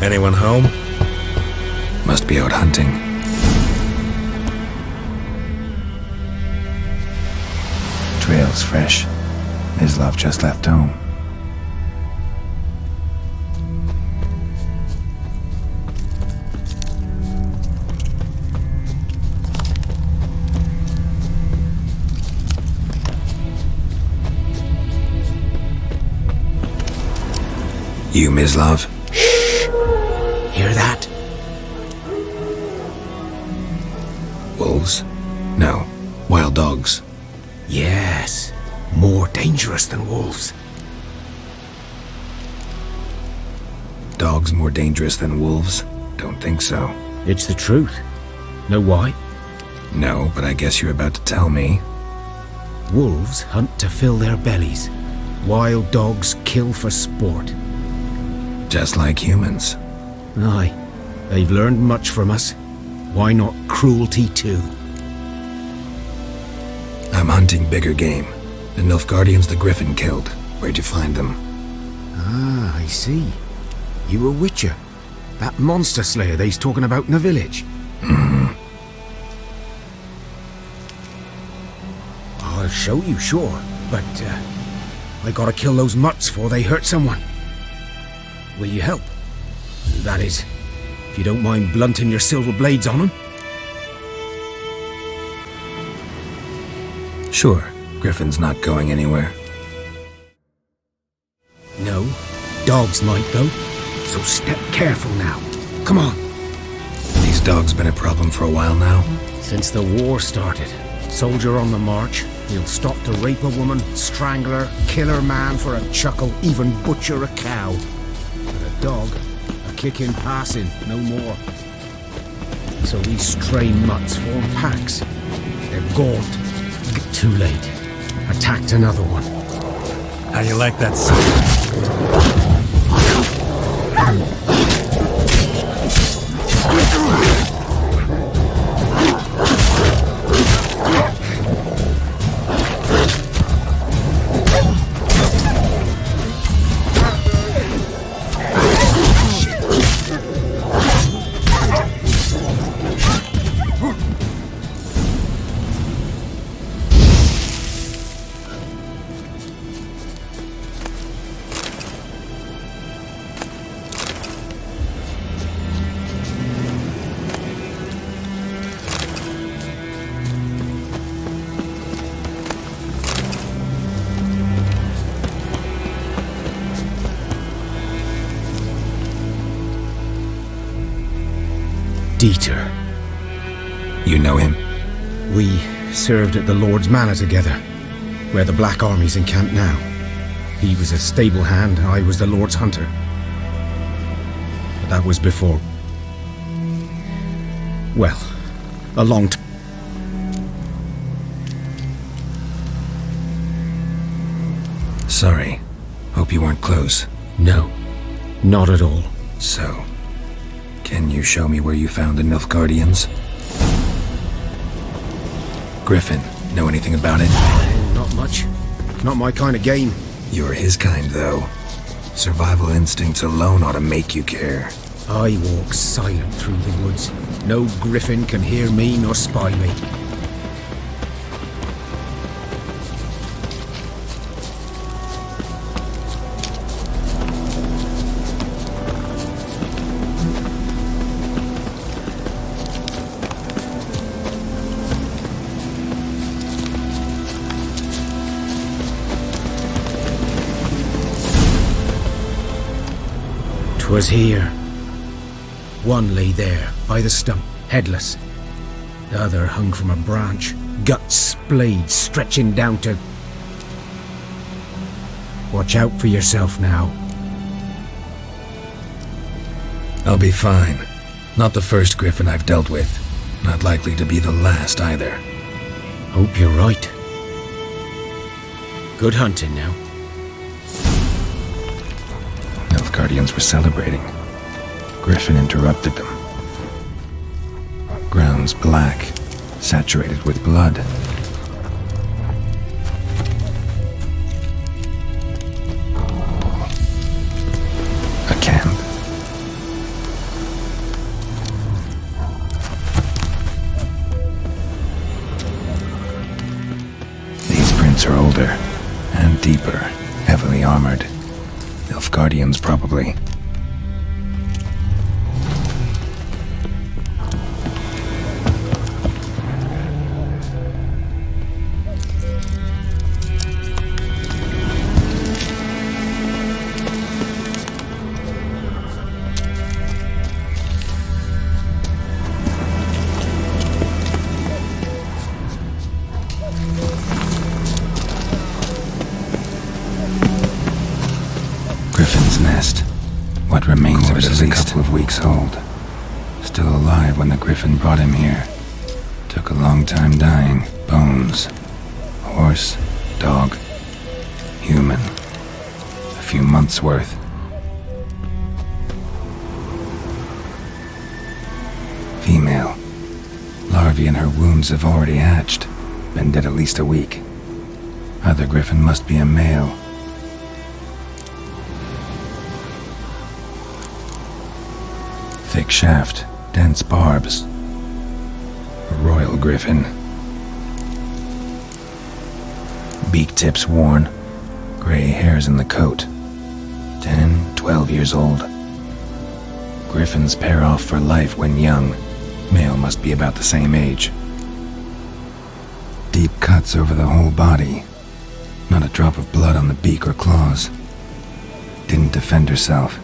Anyone home? Must be out hunting. Trail's fresh. Mislav just left home. You, Mislav? Hear that? Wolves? No. Wild dogs. Yes. More dangerous than wolves. Dogs more dangerous than wolves? Don't think so. It's the truth. Know why? No, but I guess you're about to tell me. Wolves hunt to fill their bellies. Wild dogs kill for sport. Just like humans. Aye. They've learned much from us. Why not cruelty too? I'm hunting bigger game. The Nilfgaardians the Griffin killed. Where'd you find them? Ah, I see. You a witcher. That monster slayer they's talking about in the village. I'll show you, sure. But, I gotta kill those mutts before they hurt someone. Will you help? That is, if you don't mind blunting your silver blades on them. Sure. Griffin's not going anywhere. No, dogs might though. So step careful now. Come on. These dogs been a problem for a while now? Since the war started, soldier on the march, he'll stop to rape a woman, strangle her, kill her man for a chuckle, even butcher a cow. But a dog, a kick in passing, no more. So these stray mutts form packs. They're gaunt. Too late. Attacked another one. How you like that sound? Dieter. You know him? We served at the Lord's Manor together, where the Black Army's encamped now. He was a stable hand, I was the Lord's hunter. But that was before... well, a long time. Sorry. Hope you weren't close. No, not at all. So, can you show me where you found the Nilfgaardians? Griffin, know anything about it? Not much. Not my kind of game. You're his kind, though. Survival instincts alone ought to make you care. I walk silent through the woods. No griffin can hear me nor spy me. Was here. One lay there, by the stump, headless. The other hung from a branch, guts splayed, stretching down to... Watch out for yourself now. I'll be fine. Not the first griffin I've dealt with. Not likely to be the last either. Hope you're right. Good hunting now. Nilfgaardians were celebrating. Griffin interrupted them. Ground's black, saturated with blood. A camp. older and deeper, heavily armored. Nilfgaardians, probably. Griffin's nest. What remains of it is a couple of weeks old. Still alive when the Griffin brought him here. Took a long time dying. Bones. Horse. Dog. Human. A few months' worth. Female. Larvae in her wounds have already hatched. Been dead at least a week. Other Griffin must be a male. Thick shaft, dense barbs. A royal griffin. Beak tips worn, gray hairs in the coat. 10, 12 years old. Griffins pair off for life when young. Male must be about the same age. Deep cuts over the whole body. Not a drop of blood on the beak or claws. Didn't defend herself.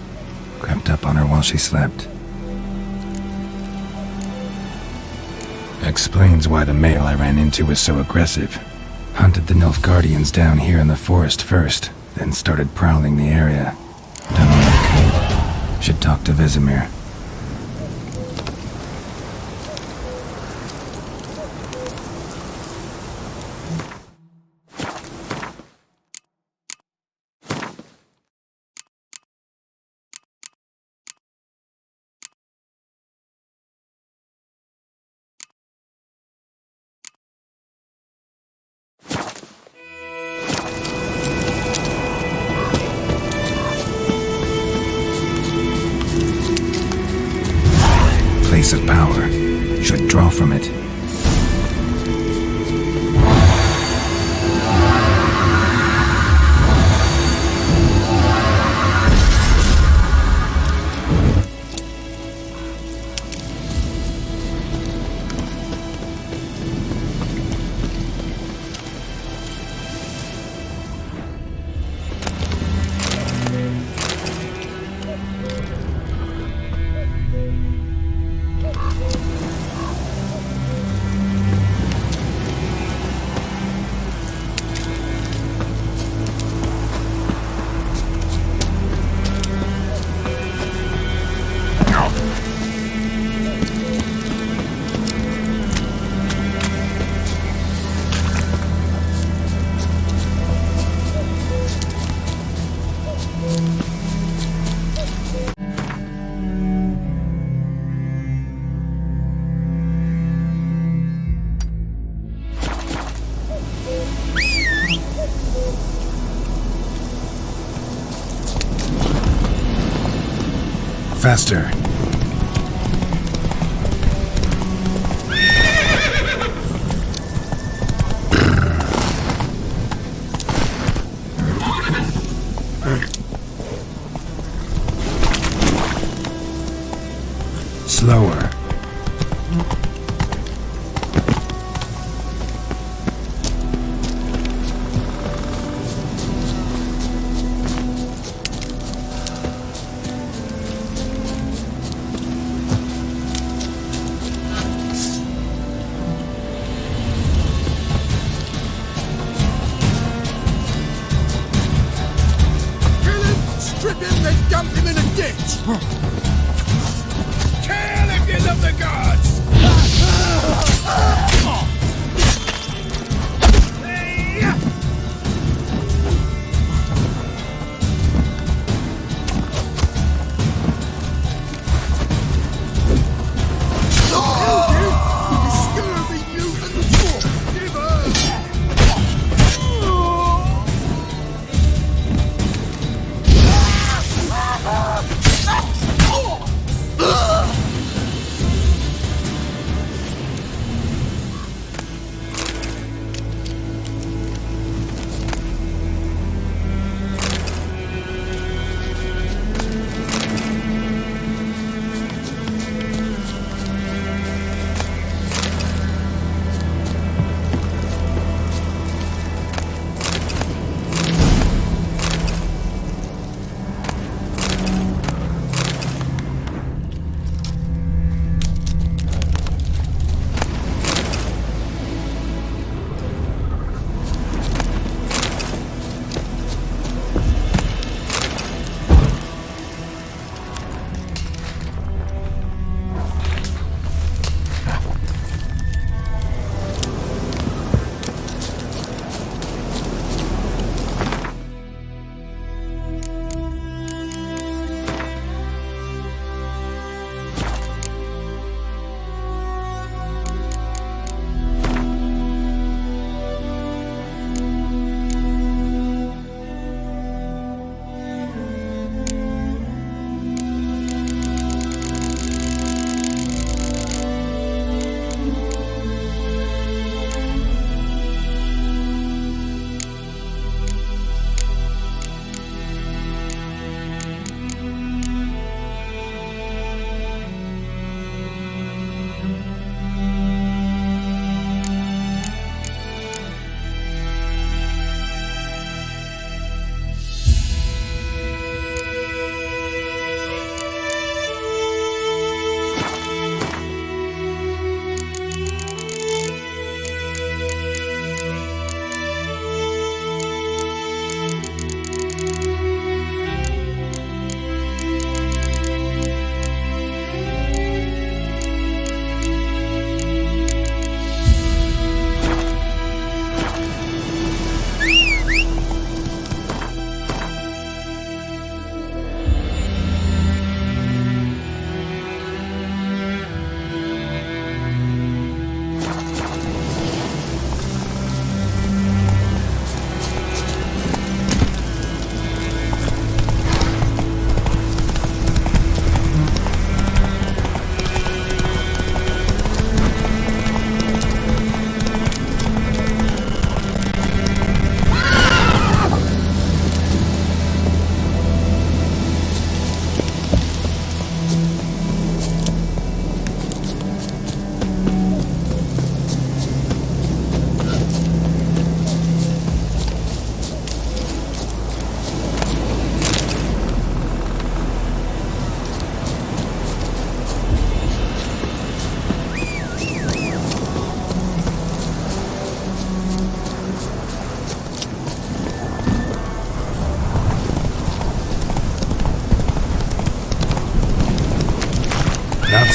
Crept up on her while she slept. Explains why the male I ran into was so aggressive. Hunted the Nilfgaardians down here in the forest first, then started prowling the area. Done all I could. Should talk to Vesemir. Place of power. Should draw from it. Faster. Slower. Strip him, then dump him in a ditch! Kill if you love the gods!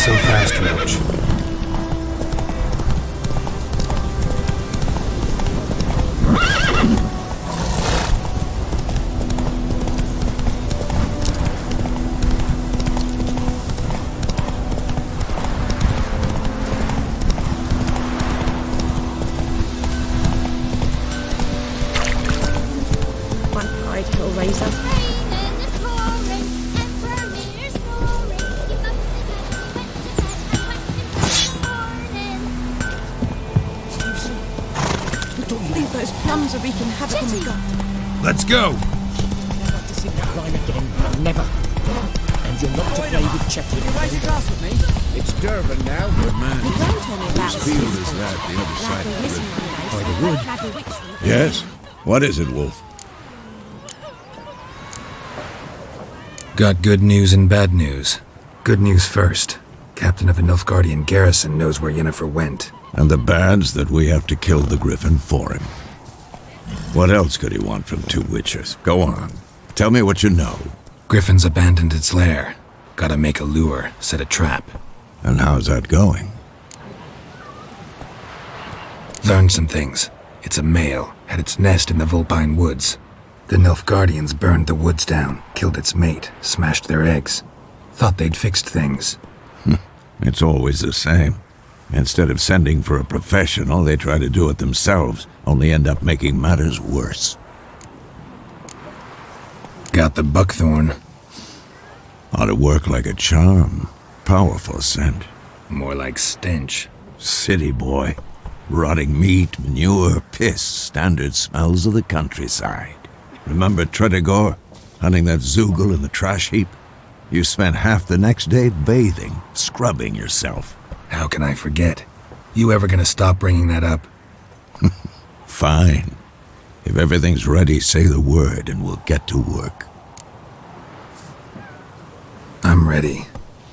so fast, Roach. Those plums are wreaking havoc on me. Let's go! Never to see that line again. Never. And you're not to play with Chetty. Will you raise a glass with me? It's Durban now. Good man. My gran told me about Whose field is that, the other side of the river? By the wood. Yes? What is it, Wolf? Got good news and bad news. Good news first. Captain of the Nilfgaardian garrison knows where Yennefer went. And the bad's that we have to kill the Griffin for him. What else could he want from two witches? Go on. Tell me what you know. Griffin's abandoned its lair. Gotta make a lure, set a trap. And how's that going? Learned some things. It's a male, had its nest in the Vulpine Woods. The Nilfgaardians burned the woods down, killed its mate, smashed their eggs. Thought they'd fixed things. It's always the same. Instead of sending for a professional, they try to do it themselves, only end up making matters worse. Got the buckthorn. Ought to work like a charm. Powerful scent. More like stench. City boy. Rotting meat, manure, piss, standard smells of the countryside. Remember Tredegor? Hunting that Zoogle in the trash heap? You spent half the next day bathing, scrubbing yourself. How can I forget? You ever gonna stop bringing that up? Fine. If everything's ready, say the word and we'll get to work. I'm ready.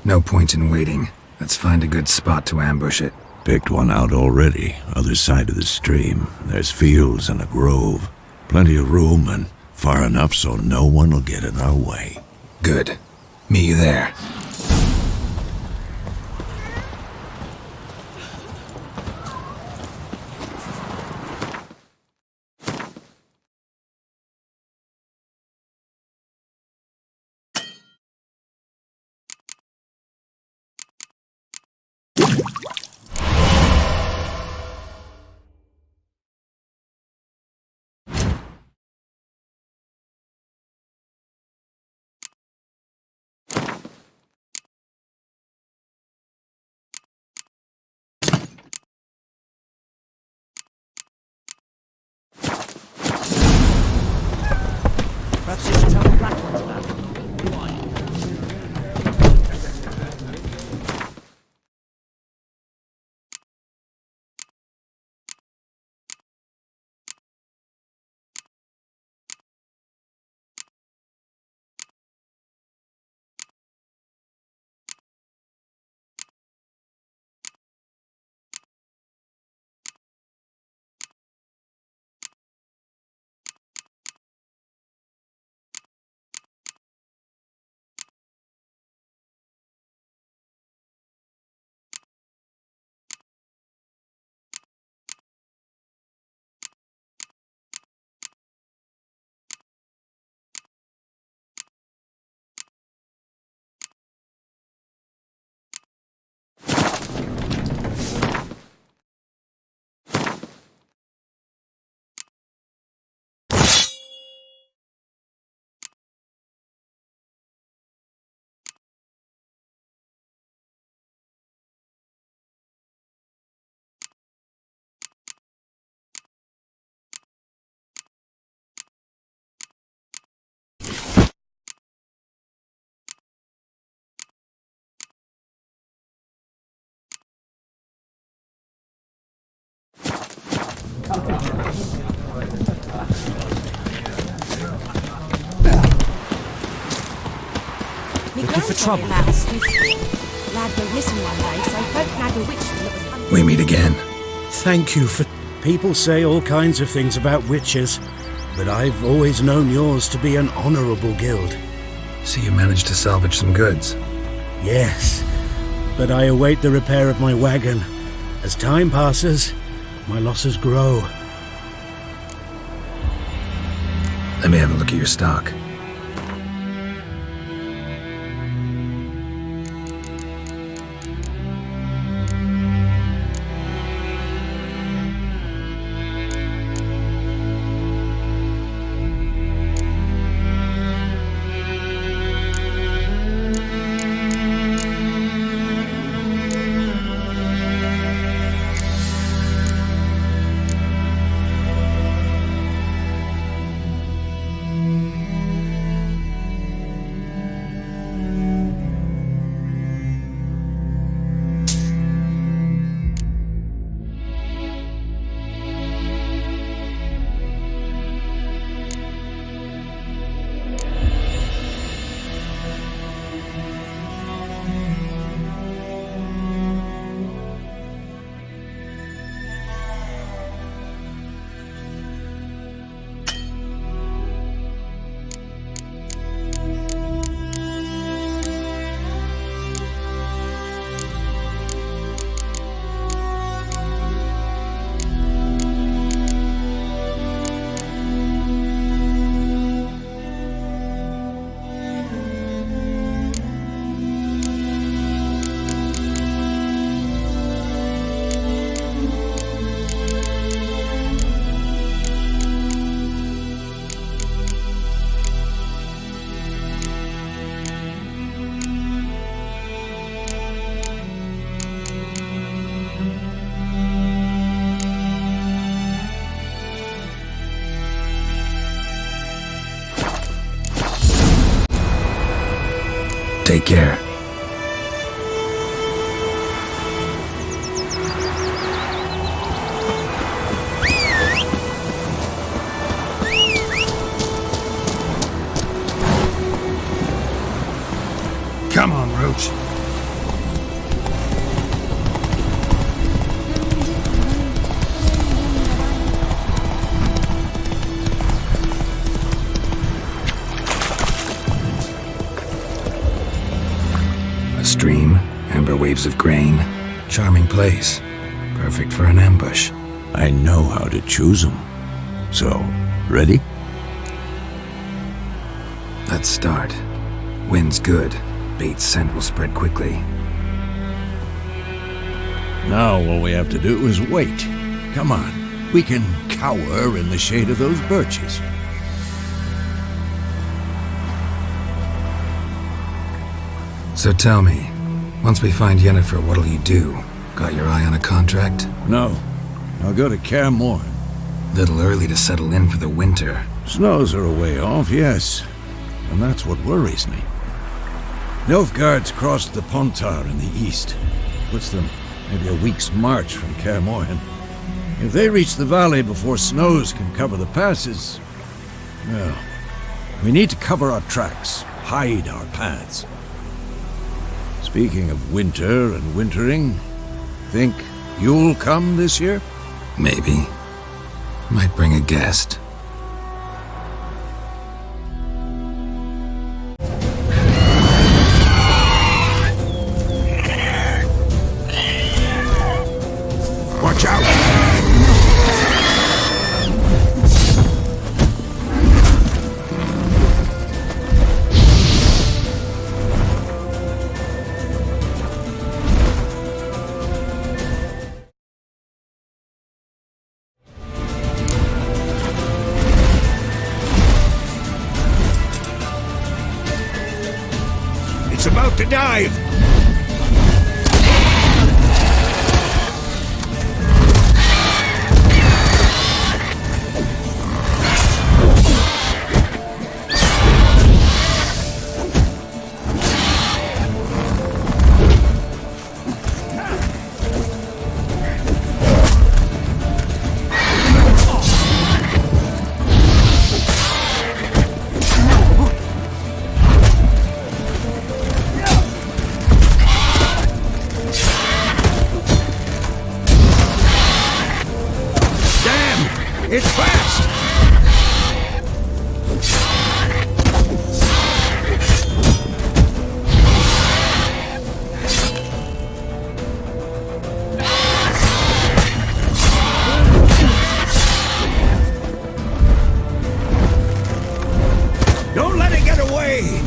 No point in waiting. Let's find a good spot to ambush it. Picked one out already, other side of the stream. There's fields and a grove. Plenty of room and far enough so no one will get in our way. Good. Meet you there. Perhaps you should tell the black ones about it. Looking for trouble? Lad went missing one day, so folk nagged a witch that was hunting. We meet again. Thank you for... People say all kinds of things about witches, but I've always known yours to be an honorable guild. So you managed to salvage some goods. Yes, but I await the repair of my wagon. As time passes, my losses grow. Let me have a look at your stock. Take care. Come on, Roach. A stream, amber waves of grain. Charming place. Perfect for an ambush. I know how to choose them. So, ready? Let's start. Wind's good. Bait's scent will spread quickly. Now all we have to do is wait. Come on, we can cower in the shade of those birches. So tell me, once we find Yennefer, what'll you do? Got your eye on a contract? No, I'll go to Kaer Morhen. Little early to settle in for the winter. Snows are a way off, yes. And that's what worries me. Nilfgaard's crossed the Pontar in the east. Puts them maybe a week's march from Kaer Morhen. If they reach the valley before snows can cover the passes, well, we need to cover our tracks, hide our paths. Speaking of winter and wintering, think you'll come this year? Maybe. Might bring a guest. Watch out! It's about to dive! Don't let it get away!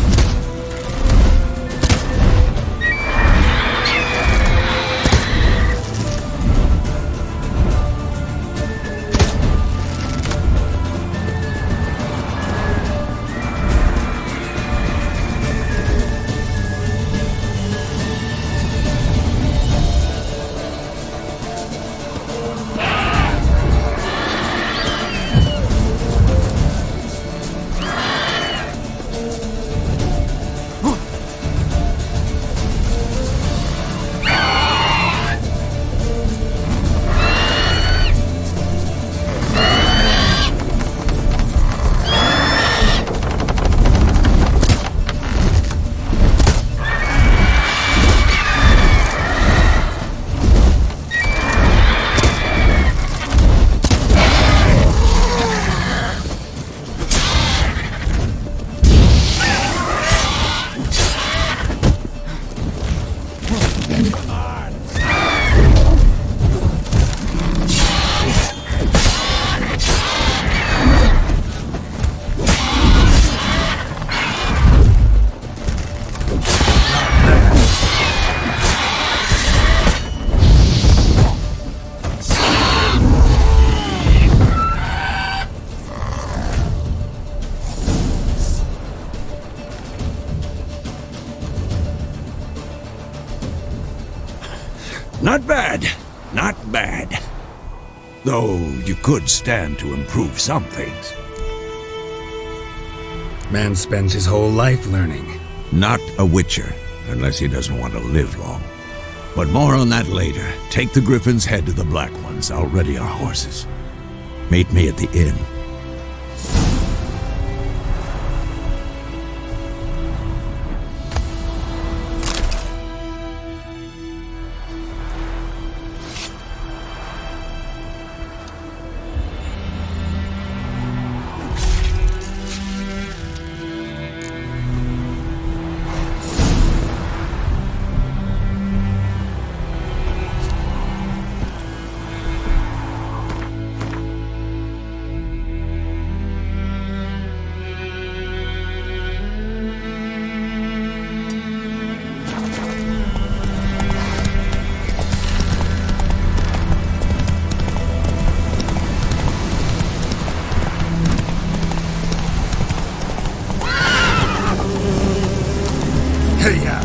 Not bad. Not bad. Though you could stand to improve some things. Man spends his whole life learning. Not a witcher, unless he doesn't want to live long. But more on that later. Take the Griffin's head to the Black Ones. I'll ready our horses. Meet me at the inn. Hey-ya!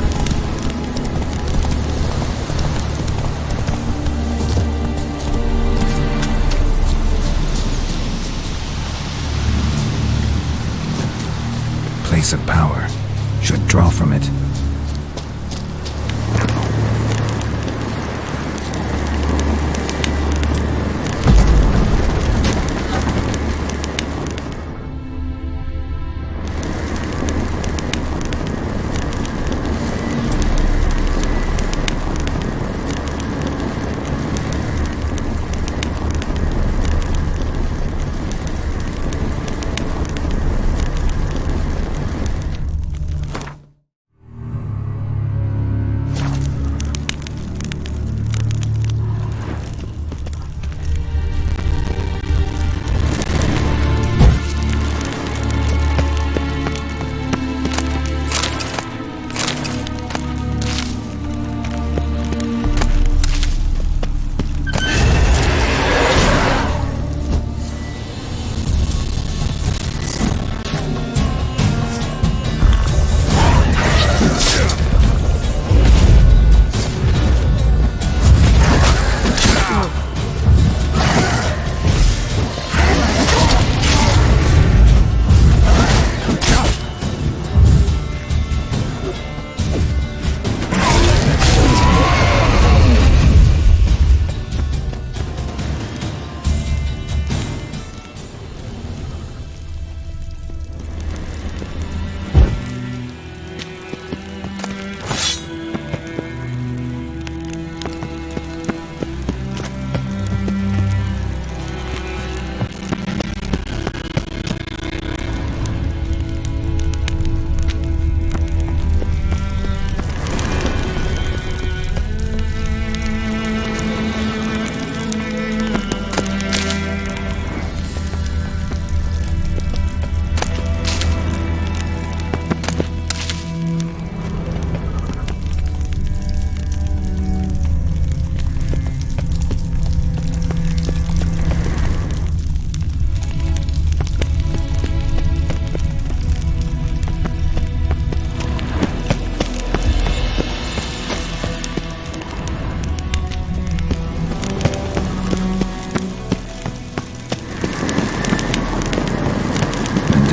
Place of power. Should draw from it.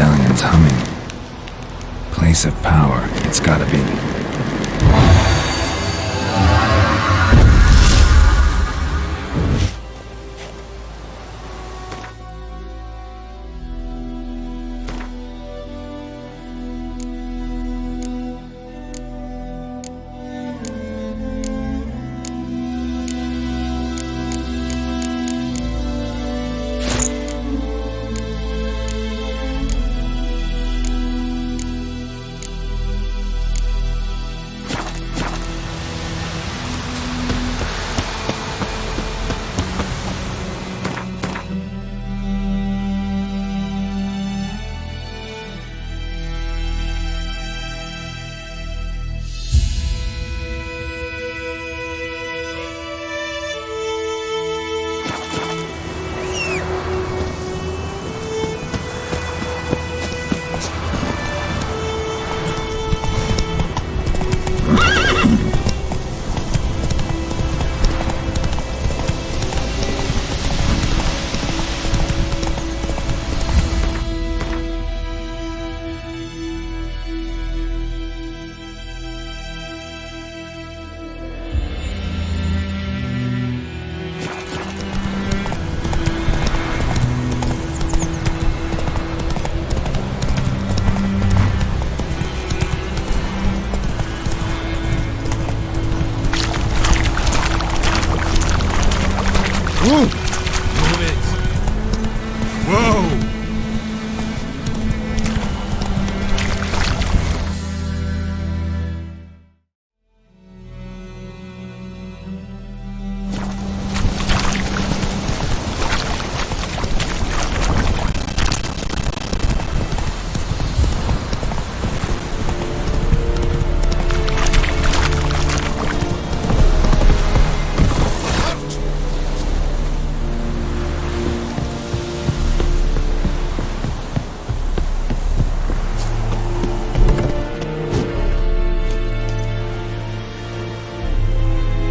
medallion's humming. Place of power, it's gotta be. Move it. Whoa!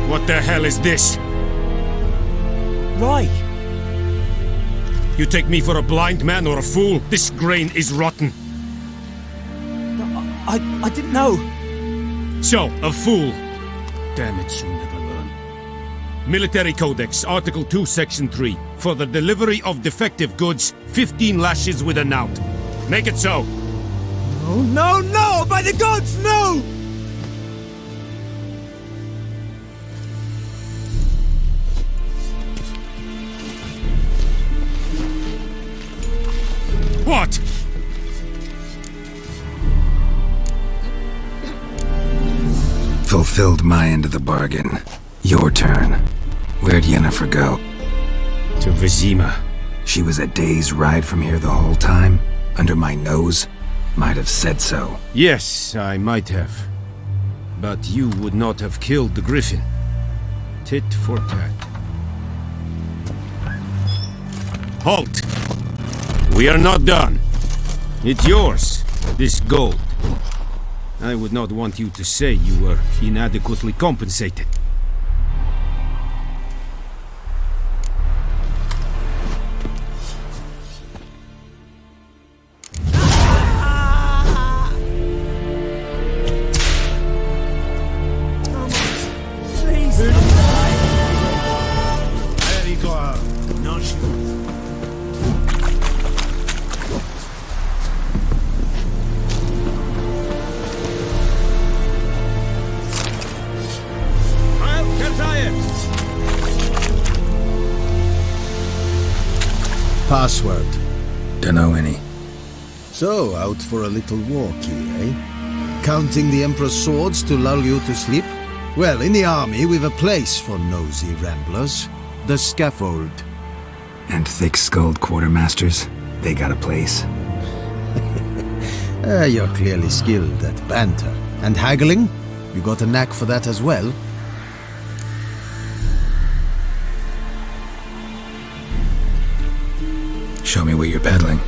What the hell is this? Right. You take me for a blind man or a fool? This grain is rotten. I didn't know. So, a fool. Damn it, you'll never learn. Military Codex, Article 2, Section 3. For the delivery of defective goods, 15 lashes with a knout. Make it so. Oh, no, no! By the gods, no! What? Fulfilled my end of the bargain. Your turn. Where'd Yennefer go? To Vizima. She was a day's ride from here the whole time? Under my nose? Might have said so. Yes, I might have. But you would not have killed the griffin. Tit for tat. Halt! We are not done. It's yours, this gold. I would not want you to say you were inadequately compensated. Password. Dunno any. So, out for a little walkie, eh? Counting the Emperor's swords to lull you to sleep? Well, in the army, we've a place for nosy ramblers. The scaffold. And thick-skulled quartermasters? They got a place. You're clearly skilled at banter. And haggling? You got a knack for that as well? Show me what you're peddling.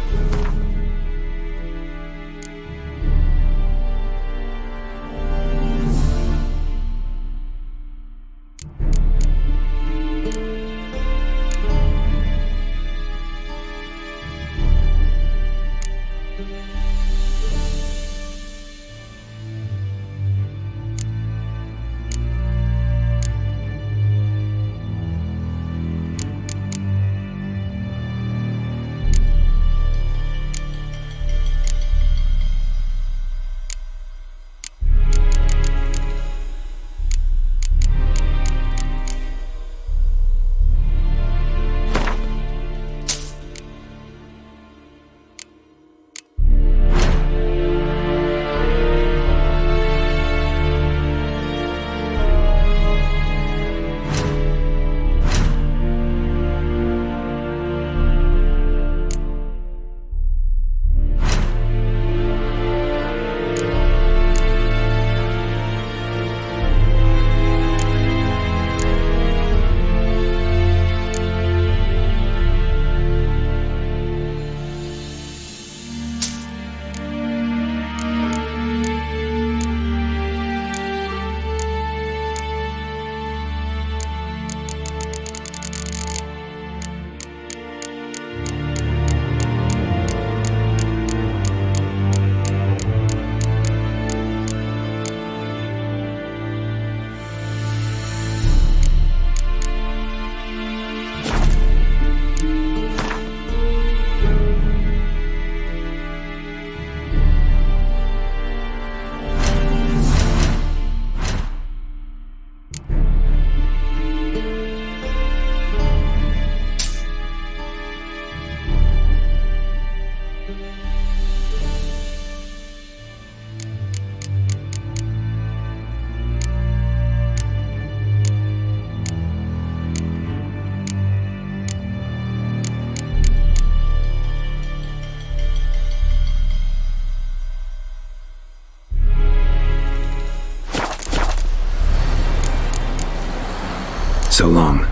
so long.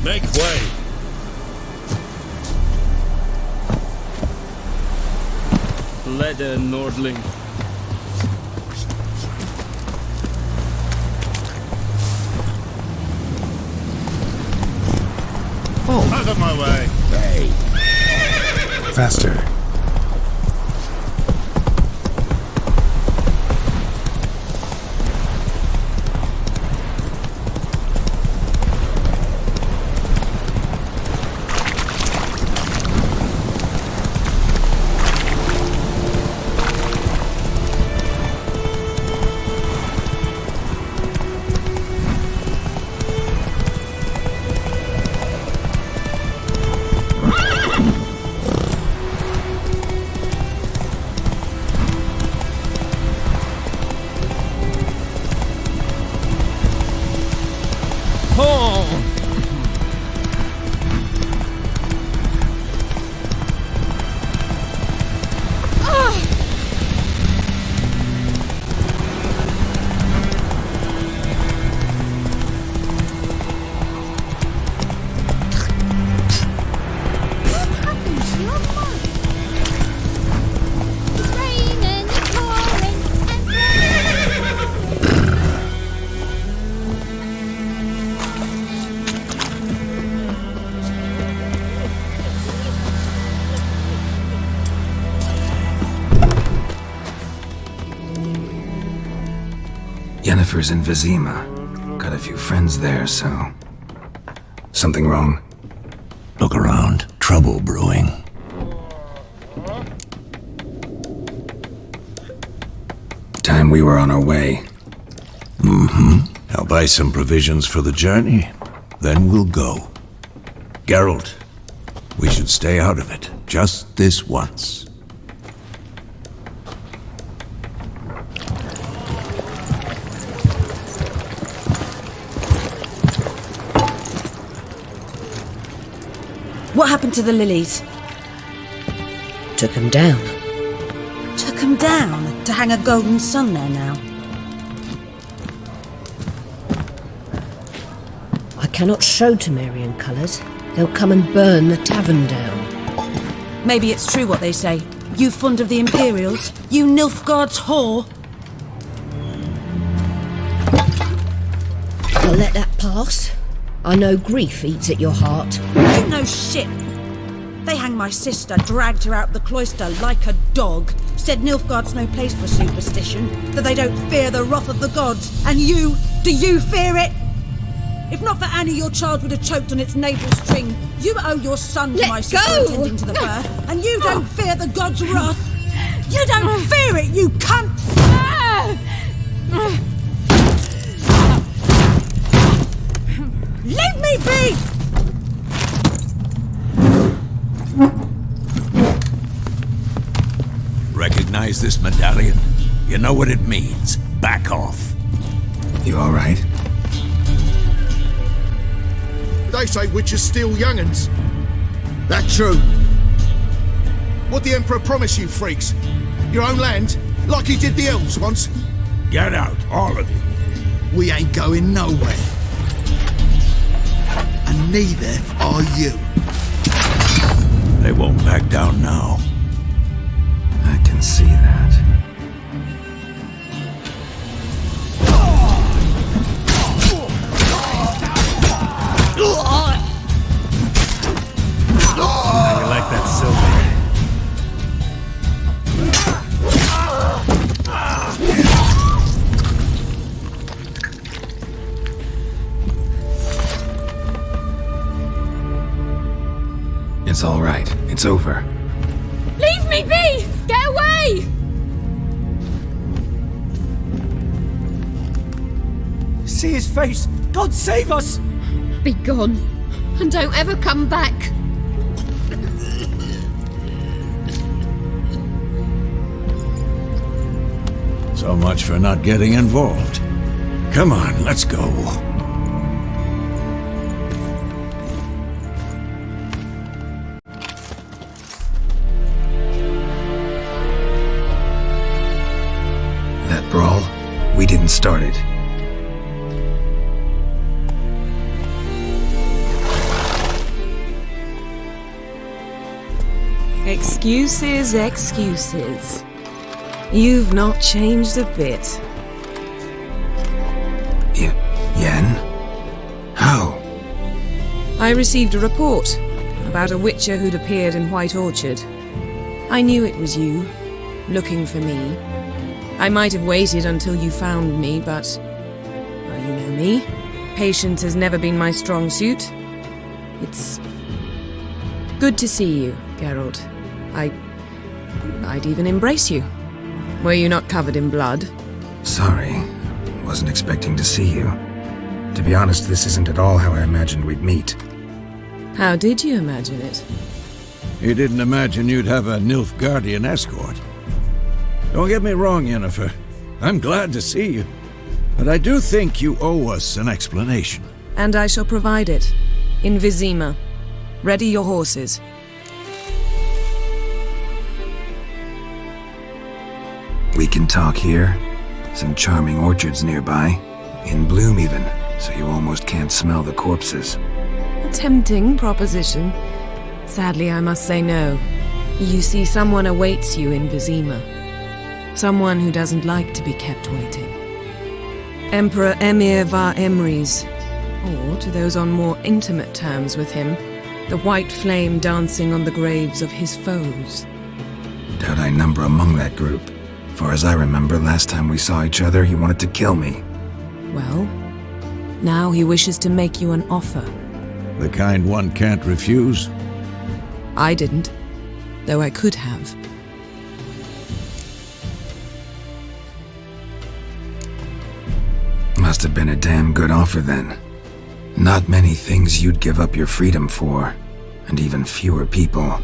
Make way! Lede Nordling. Out of my way! Faster. Yennefer's in Vizima. Got a few friends there, so... Something wrong? Look around. Trouble brewing. Time we were on our way. I'll buy some provisions for the journey. Then we'll go. Geralt, we should stay out of it. Just this once. What happened to the lilies? Took him down. Took them down to hang a golden sun there now. I cannot show Temerian colours. They'll come and burn the tavern down. Maybe it's true what they say. You fond of the Imperials? You Nilfgaard's whore? I'll let that pass. I know grief eats at your heart. You know shit. They hanged my sister, dragged her out the cloister like a dog. Said Nilfgaard's no place for superstition, that they don't fear the wrath of the gods. And you, do you fear it? If not for Annie, your child would have choked on its navel string. You owe your son to Let my sister go! attending to the birth, and you don't fear the gods' wrath. You don't fear it, you cunt! Leave me be! Recognize this medallion? You know what it means. Back off. You alright? They say witches steal young'uns. That true? What the Emperor promise you, freaks? Your own land? Like he did the elves once? Get out, all of you. We ain't going nowhere. And neither are you. They won't back down now. I can see that. It's all right. It's over. Leave me be! Get away! See his face! God save us! Be gone, and don't ever come back. So much for not getting involved. Come on, let's go. That brawl, we didn't start it. Excuses, excuses. You've not changed a bit. Yen? How? I received a report about a witcher who'd appeared in White Orchard. I knew it was you, looking for me. I might have waited until you found me, but... well, you know me. Patience has never been my strong suit. It's... good to see you, Geralt. I'd even embrace you. Were you not covered in blood? Sorry. Wasn't expecting to see you. To be honest, this isn't at all how I imagined we'd meet. How did you imagine it? You didn't imagine you'd have a Nilfgaardian escort. Don't get me wrong, Yennefer. I'm glad to see you. But I do think you owe us an explanation. And I shall provide it. In Vizima. Ready your horses. We can talk here. Some charming orchards nearby. In bloom even, so you almost can't smell the corpses. A tempting proposition. Sadly, I must say no. You see, someone awaits you in Vizima. Someone who doesn't like to be kept waiting. Emperor Emir var Emrys. Or, to those on more intimate terms with him, the white flame dancing on the graves of his foes. Doubt I number among that group. Far as I remember, last time we saw each other, he wanted to kill me. Well, now he wishes to make you an offer. The kind one can't refuse? I didn't, though I could have. Must have been a damn good offer then. Not many things you'd give up your freedom for, and even fewer people.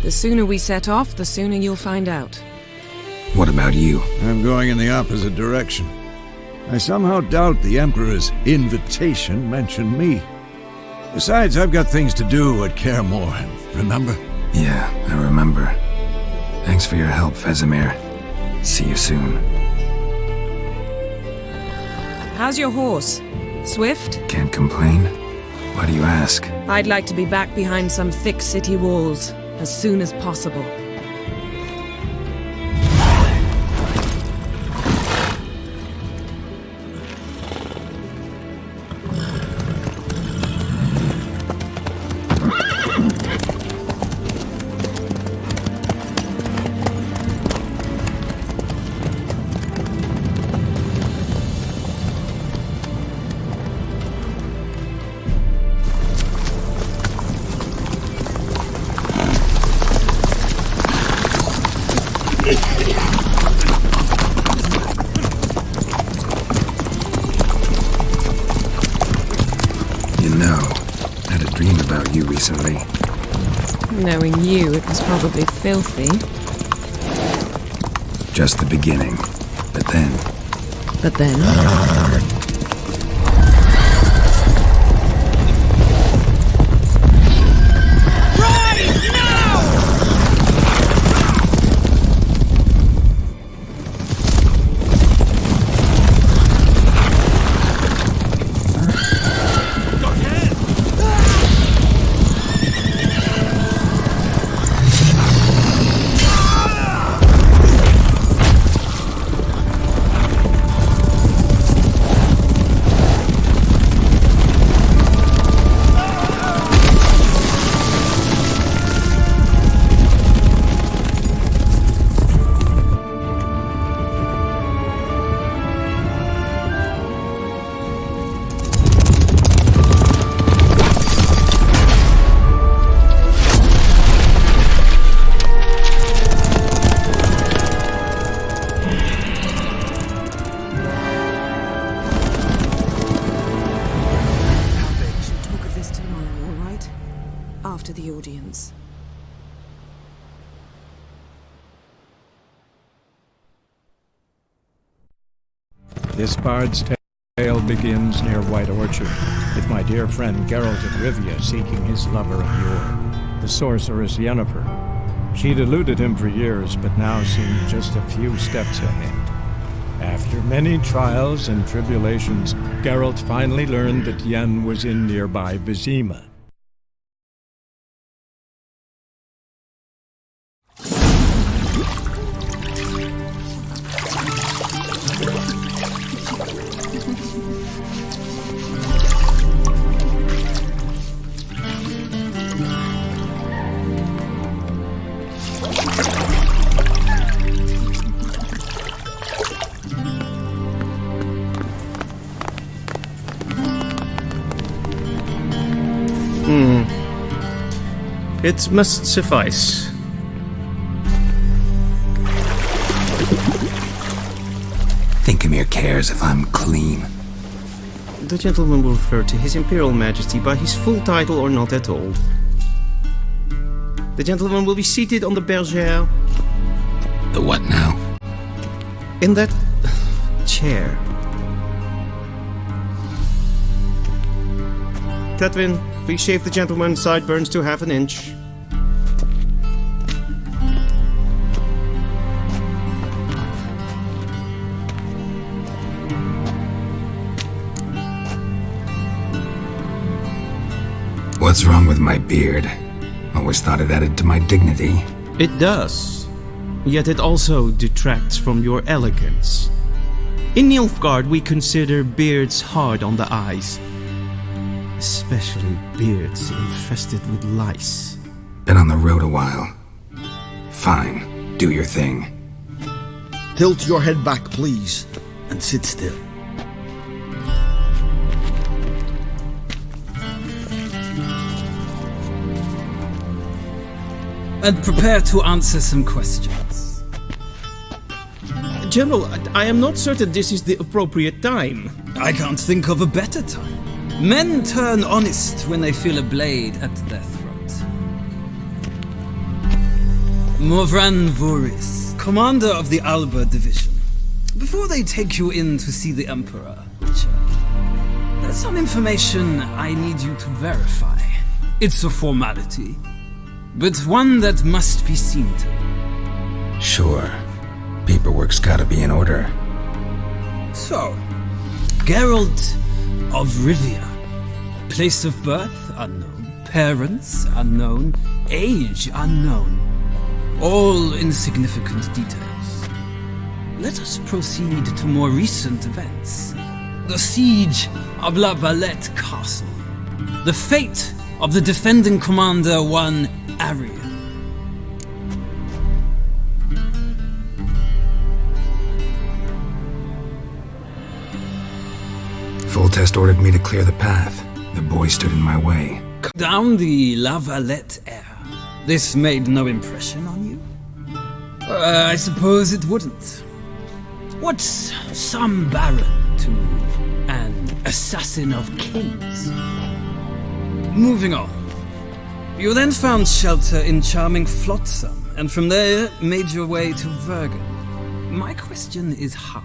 The sooner we set off, the sooner you'll find out. What about you? I'm going in the opposite direction. I somehow doubt the Emperor's invitation mentioned me. Besides, I've got things to do at Kaer Morhen, remember? Yeah, I remember. Thanks for your help, Vesemir. See you soon. How's your horse? Swift? Can't complain. Why do you ask? I'd like to be back behind some thick city walls as soon as possible. You know, I had a dream about you recently. Knowing you, it was probably filthy. Just the beginning. But then... But then... This bard's tale begins near White Orchard, with my dear friend Geralt of Rivia seeking his lover of yore, the sorceress Yennefer. She'd eluded him for years, but now seemed just a few steps ahead. After many trials and tribulations, Geralt finally learned that Yen was in nearby Vizima. It must suffice. Thinkamere cares if I'm clean. The gentleman will refer to His Imperial Majesty by his full title or not at all. The gentleman will be seated on the bergère. The what now? In that chair. Tetwin, please shave the gentleman's sideburns to half an inch. What's wrong with my beard? Always thought it added to my dignity. It does. Yet it also detracts from your elegance. In Nilfgaard, we consider beards hard on the eyes. Especially beards infested with lice. Been on the road a while. Fine, do your thing. Tilt your head back, please, and sit still. And prepare to answer some questions. General, I am not certain this is the appropriate time. I can't think of a better time. Men turn honest when they feel a blade at their throat. Morvran Voris, commander of the Alba Division. Before they take you in to see the Emperor, Witcher, there's some information I need you to verify. It's a formality, but one that must be seen to. Sure. Paperwork's gotta be in order. So, Geralt of Rivia. Place of birth unknown. Parents unknown. Age unknown. All insignificant details. Let us proceed to more recent events. The siege of La Valette Castle. The fate of the defending commander, one Arian. Foltest ordered me to clear the path. The boy stood in my way. Down the La Valette air. This made no impression on you? I suppose it wouldn't. What's some baron to an assassin of kings? Moving on. You then found shelter in charming Flotsam, and from there made your way to Vergen. My question is how?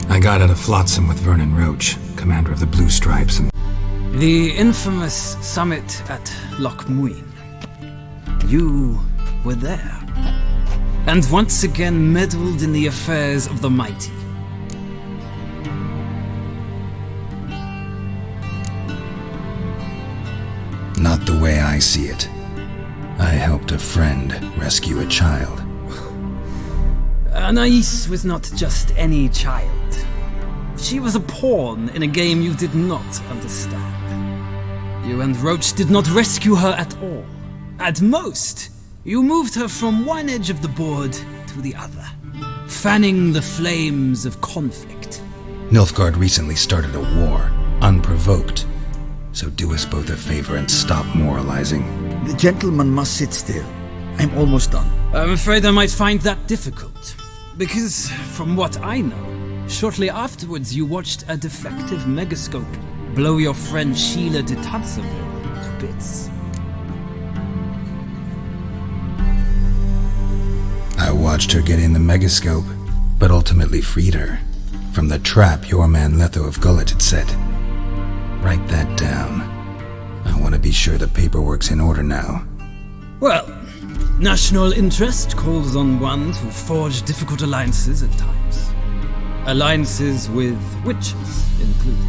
I got out of Flotsam with Vernon Roach, commander of the Blue Stripes, and the infamous summit at Loch Muin. You were there, and once again meddled in the affairs of the mighty. Not the way I see it. I helped a friend rescue a child. Anais was not just any child. She was a pawn in a game you did not understand. You and Roach did not rescue her at all. At most, you moved her from one edge of the board to the other, fanning the flames of conflict. Nilfgaard recently started a war, unprovoked. So do us both a favor and stop moralizing. The gentleman must sit still. I'm almost done. I'm afraid I might find that difficult. Because, from what I know, shortly afterwards you watched a defective megascope blow your friend Sheila de Tanseville to bits. watched her get in the megascope, but ultimately freed her from the trap your man Letho of Gullet had set. Write that down. I want to be sure the paperwork's in order now. Well, national interest calls on one to forge difficult alliances at times. Alliances with witches included.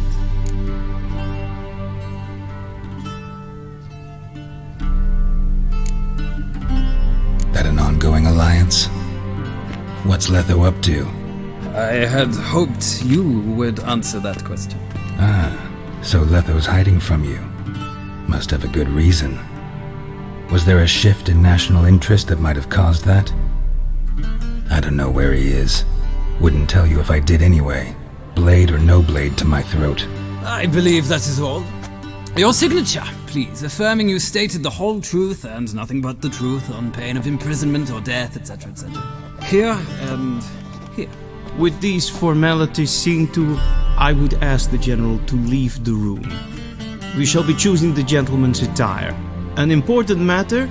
That an ongoing alliance? What's Letho up to? I had hoped you would answer that question. So Letho's hiding from you. Must have a good reason. Was there a shift in national interest that might have caused that? I don't know where he is. Wouldn't tell you if I did anyway. Blade or no blade to my throat. I believe that is all. Your signature, please, affirming you stated the whole truth and nothing but the truth on pain of imprisonment or death, etc., etc. Here and here. With these formalities seen to, I would ask the General to leave the room. We shall be choosing the gentleman's attire. An important matter,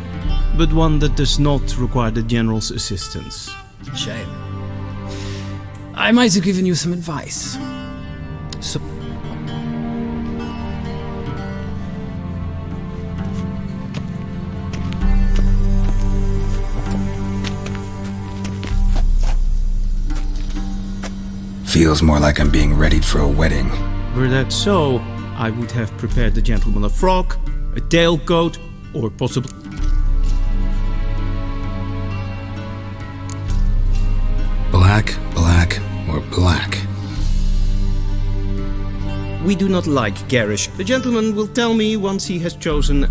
but one that does not require the General's assistance. Shame. I might have given you some advice. So... Feels more like I'm being readied for a wedding. Were that so, I would have prepared the gentleman a frock, a tailcoat, or possibly... Black, black, or black? We do not like garish. The gentleman will tell me once he has chosen...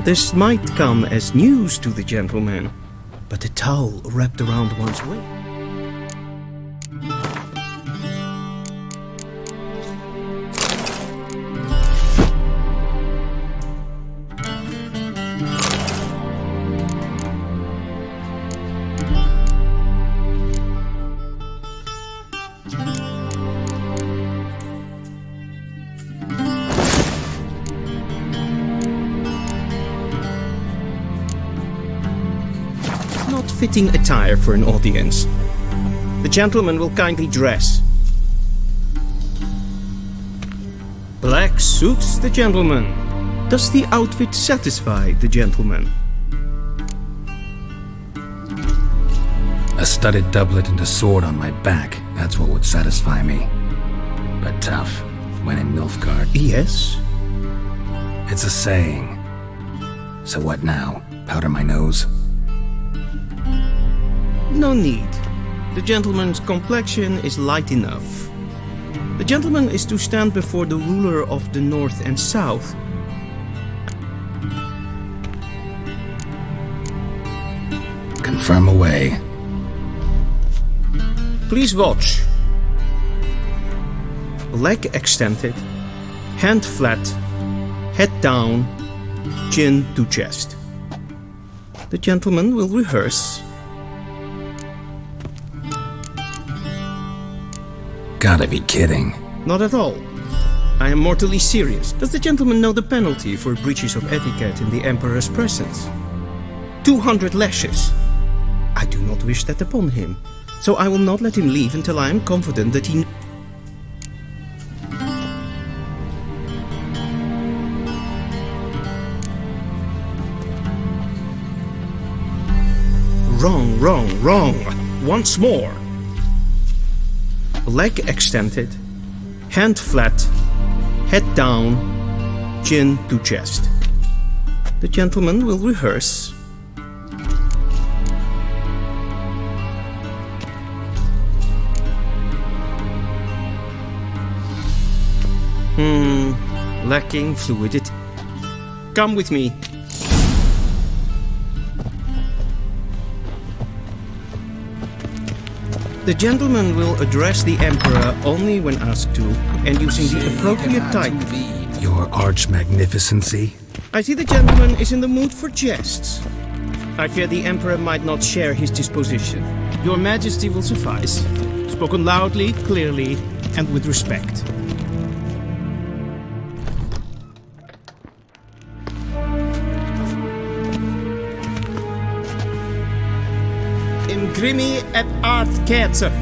This might come as news to the gentleman, but a towel wrapped around one's waist. Fitting attire for an audience. The gentleman will kindly dress. Black suits the gentleman. Does the outfit satisfy the gentleman? A studded doublet and a sword on my back, that's what would satisfy me. But tough, when in Nilfgaard. Yes? It's a saying. So what now? Powder my nose? No need. The gentleman's complexion is light enough. The gentleman is to stand before the ruler of the North and South. Confirm away. Please watch. Leg extended, hand flat, head down, chin to chest. The gentleman will rehearse. Gotta be kidding. Not at all. I am mortally serious. Does the gentleman know the penalty for breaches of etiquette in the Emperor's presence? 200 lashes. I do not wish that upon him, so I will not let him leave until I am confident that he... Wrong, wrong, wrong. Once more. Leg extended, hand flat, head down, chin to chest. The gentleman will rehearse. Lacking fluidity. Come with me. The gentleman will address the Emperor only when asked to, and using the appropriate title. Your arch-magnificency? I see the gentleman is in the mood for jests. I fear the Emperor might not share his disposition. Your Majesty will suffice. Spoken loudly, clearly, and with respect. In grimi et art kerzer.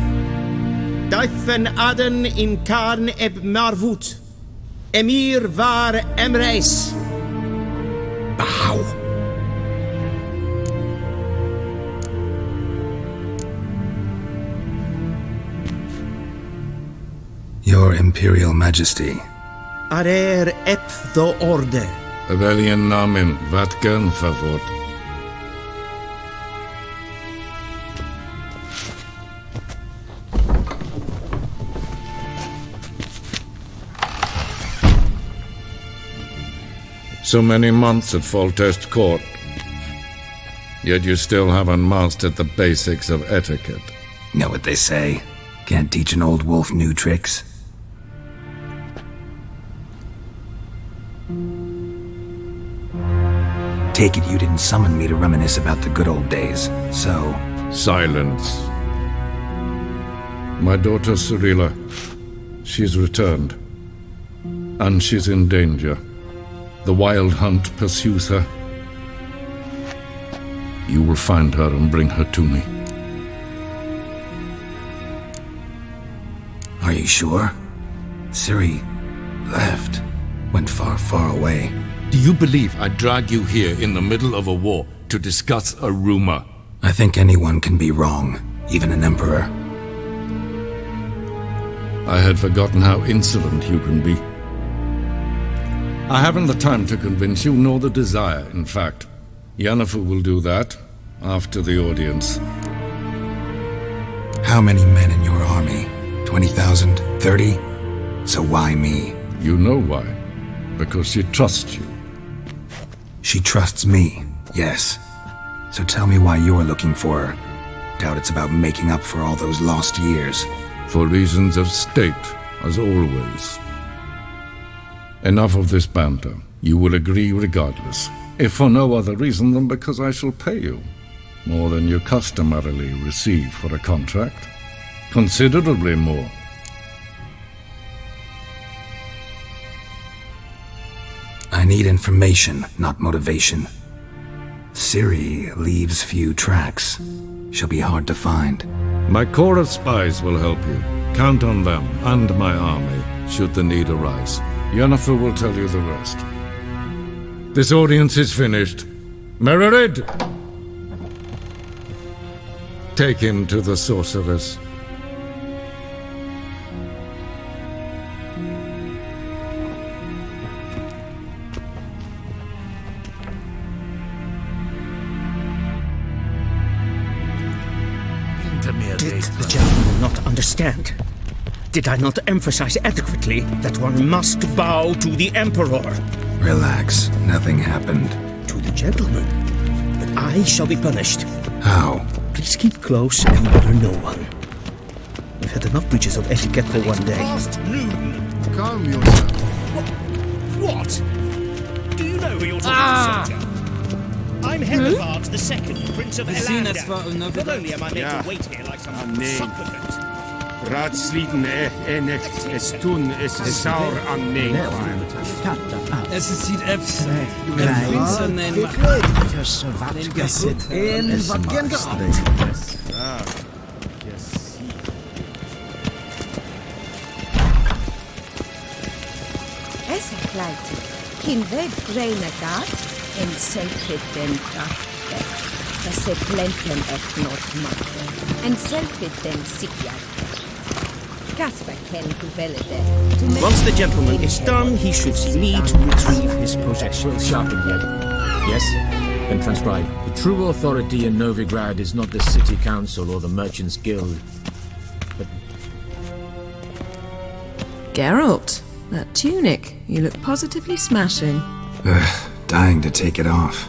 Duifen aden in karn eb marvut. Emir var emreis. Bow. Your Imperial Majesty. Arer ep do orde. Weljen namen, wat gern favor. So many months at Foltest Court, yet you still haven't mastered the basics of etiquette. Know what they say? Can't teach an old wolf new tricks. Take it you didn't summon me to reminisce about the good old days, so... Silence. My daughter Cyrilla, she's returned. And she's in danger. The wild hunt pursues her. You will find her and bring her to me. Are you sure? Ciri left. Went far, far away. Do you believe I drag you here in the middle of a war to discuss a rumor? I think anyone can be wrong, even an emperor. I had forgotten how insolent you can be. I haven't the time to convince you, nor the desire, in fact. Yennefer will do that after the audience. How many men in your army? 20,000? 30? So why me? You know why. Because she trusts you. She trusts me, yes. So tell me why you're looking for her. Doubt it's about making up for all those lost years. For reasons of state, as always. Enough of this banter. You will agree regardless. If for no other reason than because I shall pay you. More than you customarily receive for a contract. Considerably more. I need information, not motivation. Ciri leaves few tracks. She'll be hard to find. My corps of spies will help you. Count on them and my army, should the need arise. Yennefer will tell you the rest. This audience is finished. Mererid! Take him to the sorceress. Did the gentleman not understand? Did I not emphasize adequately that one must bow to the Emperor? Relax, nothing happened. To the gentleman. But I shall be punished. How? Please keep close and bother no one. We've had enough breaches of etiquette for one day. Past noon. Calm yourself. What? Do you know who you're talking to, soldier? I'm Herivard II, Prince of Elander. Not only am I made to wait here like some supplicant. Raadsliden enecht es tun es saur an neenkwaam. Es ziet efs. En Vincent en Essekleit, Kinved Renegat, en Selkit den Kraftve, se Plenten et not Matte, en Selkit den Sikjak. Once the gentleman is done, he should see me to retrieve his possessions. Sharpen yet. Yes? Then transcribe. The true authority in Novigrad is not the city council or the merchants' guild, but... Geralt, that tunic. You look positively smashing. Dying to take it off.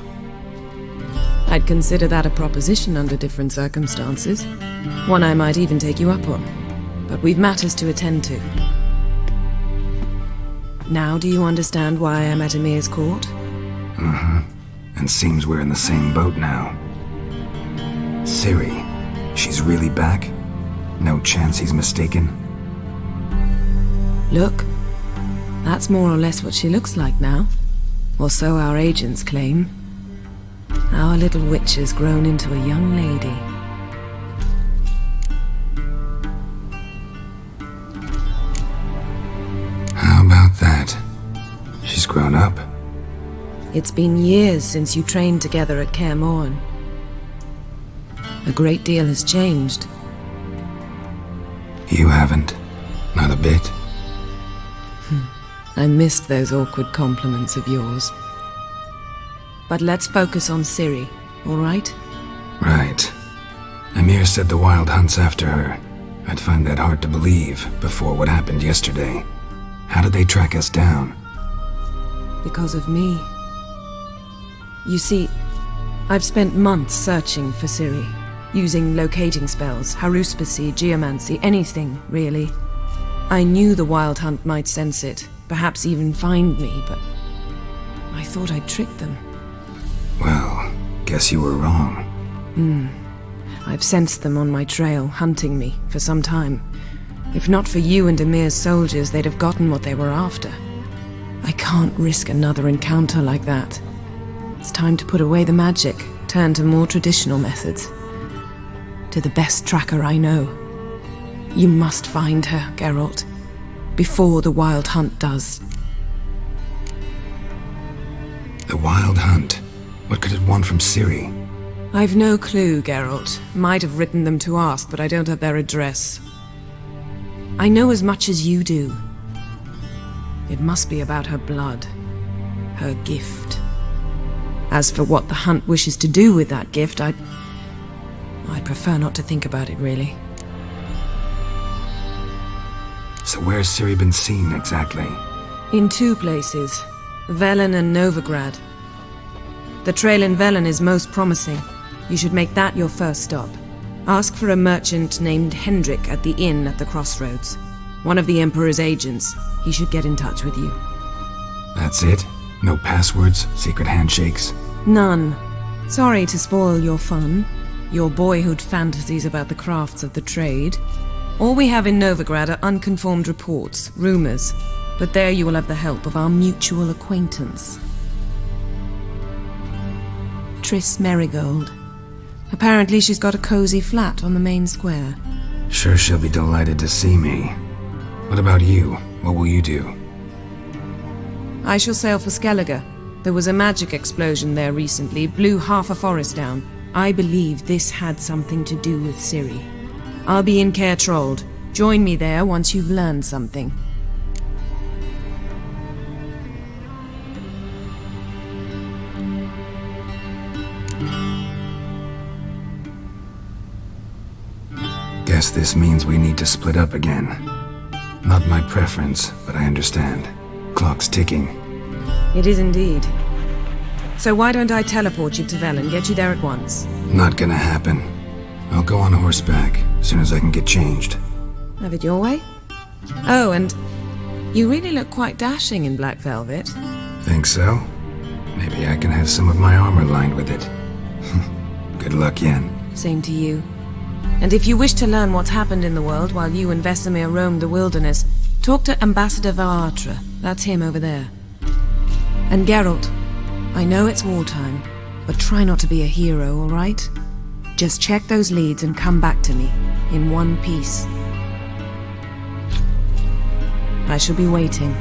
I'd consider that a proposition under different circumstances. One I might even take you up on. But we've matters to attend to. Now do you understand why I'm at Emir's court? Mm-hmm. And seems we're in the same boat now. Ciri, she's really back? No chance he's mistaken? Look, that's more or less what she looks like now. Or so our agents claim. Our little witch has grown into a young lady. How about that? She's grown up. It's been years since you trained together at Kaer Morhen. A great deal has changed. You haven't. Not a bit. I missed those awkward compliments of yours. But let's focus on Ciri, all right? Right. Emir said the Wild Hunt's after her. I'd find that hard to believe before what happened yesterday. How did they track us down? Because of me. You see, I've spent months searching for Ciri, using locating spells, haruspicy, geomancy, anything, really. I knew the Wild Hunt might sense it, perhaps even find me, but I thought I'd tricked them. Well, guess you were wrong. I've sensed them on my trail, hunting me, for some time. If not for you and Emir's soldiers, they'd have gotten what they were after. I can't risk another encounter like that. It's time to put away the magic, turn to more traditional methods. To the best tracker I know. You must find her, Geralt. Before the Wild Hunt does. The Wild Hunt? What could it want from Ciri? I've no clue, Geralt. Might have written them to ask, but I don't have their address. I know as much as you do. It must be about her blood. Her gift. As for what the Hunt wishes to do with that gift, I'd prefer not to think about it, really. So where's Ciri been seen, exactly? In two places. Velen and Novigrad. The trail in Velen is most promising. You should make that your first stop. Ask for a merchant named Hendrik at the inn at the crossroads. One of the Emperor's agents. He should get in touch with you. That's it? No passwords? Secret handshakes? None. Sorry to spoil your fun. Your boyhood fantasies about the crafts of the trade. All we have in Novigrad are unconfirmed reports, rumors. But there you will have the help of our mutual acquaintance. Triss Merigold. Apparently she's got a cozy flat on the main square. Sure she'll be delighted to see me. What about you? What will you do? I shall sail for Skellige. There was a magic explosion there recently, blew half a forest down. I believe this had something to do with Ciri. I'll be in Caer Trold. Join me there once you've learned something. Guess this means we need to split up again. Not my preference, but I understand. Clock's ticking. It is indeed. So why don't I teleport you to Velen, get you there at once? Not gonna happen. I'll go on horseback, as soon as I can get changed. Have it your way? Oh, and you really look quite dashing in black velvet. Think so? Maybe I can have some of my armor lined with it. Good luck, Yen. Same to you. And if you wish to learn what's happened in the world while you and Vesemir roamed the wilderness, talk to Ambassador Varatra. That's him over there. And Geralt, I know it's wartime, but try not to be a hero, all right? Just check those leads and come back to me, in one piece. I shall be waiting.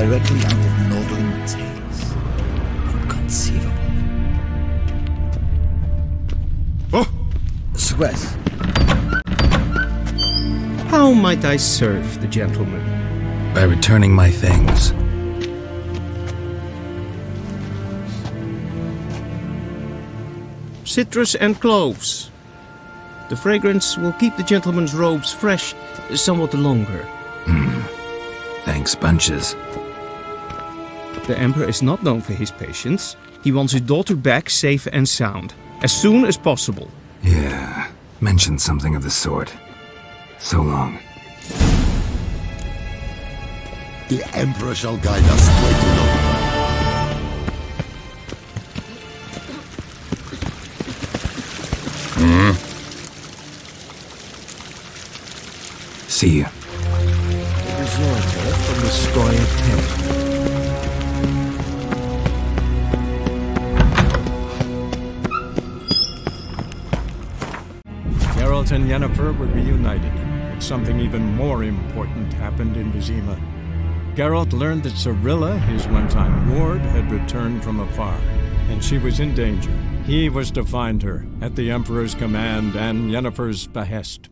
directly out of Nordling tales. Inconceivable. Oh! Sweat. How might I serve the gentleman? By returning my things. Citrus and cloves. The fragrance will keep the gentleman's robes fresh somewhat longer. Thanks, bunches. The Emperor is not known for his patience. He wants his daughter back safe and sound, as soon as possible. Yeah, mentioned something of the sort. So long. The Emperor shall guide us straight to Nordling. See you. Deserter from the Scoia'd Temple. Geralt and Yennefer were reunited, but something even more important happened in Vizima. Geralt learned that Cirilla, his one-time ward, had returned from afar, and she was in danger. He was to find her, at the Emperor's command and Yennefer's behest.